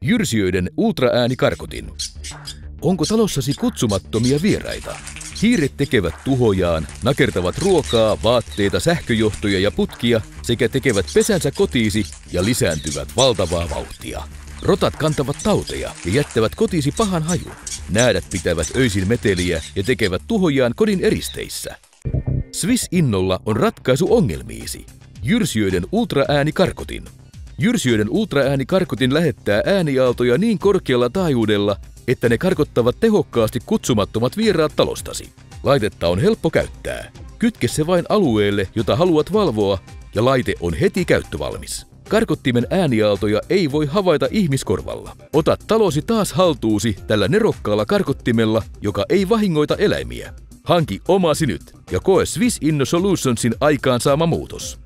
Jyrsijöiden ultraäänikarkotin. Onko talossasi kutsumattomia vieraita? Hiiret tekevät tuhojaan, nakertavat ruokaa, vaatteita, sähköjohtoja ja putkia sekä tekevät pesänsä kotiisi ja lisääntyvät valtavaa vauhtia. Rotat kantavat tauteja ja jättävät kotiisi pahan hajun. Näädät pitävät öisin meteliä ja tekevät tuhojaan kodin eristeissä. Swiss-innolla on ratkaisu ongelmiisi. Jyrsijöiden ultraäänikarkotin. Jyrsijöiden ultraäänikarkotin lähettää ääniaaltoja niin korkealla taajuudella, että ne karkottavat tehokkaasti kutsumattomat vieraat talostasi. Laitetta on helppo käyttää. Kytke se vain alueelle, jota haluat valvoa, ja laite on heti käyttövalmis. Karkottimen ääniaaltoja ei voi havaita ihmiskorvalla. Ota talosi taas haltuusi tällä nerokkaalla karkottimella, joka ei vahingoita eläimiä. Hanki omasi nyt ja koe Swiss Inno Solutionsin aikaansaama muutos.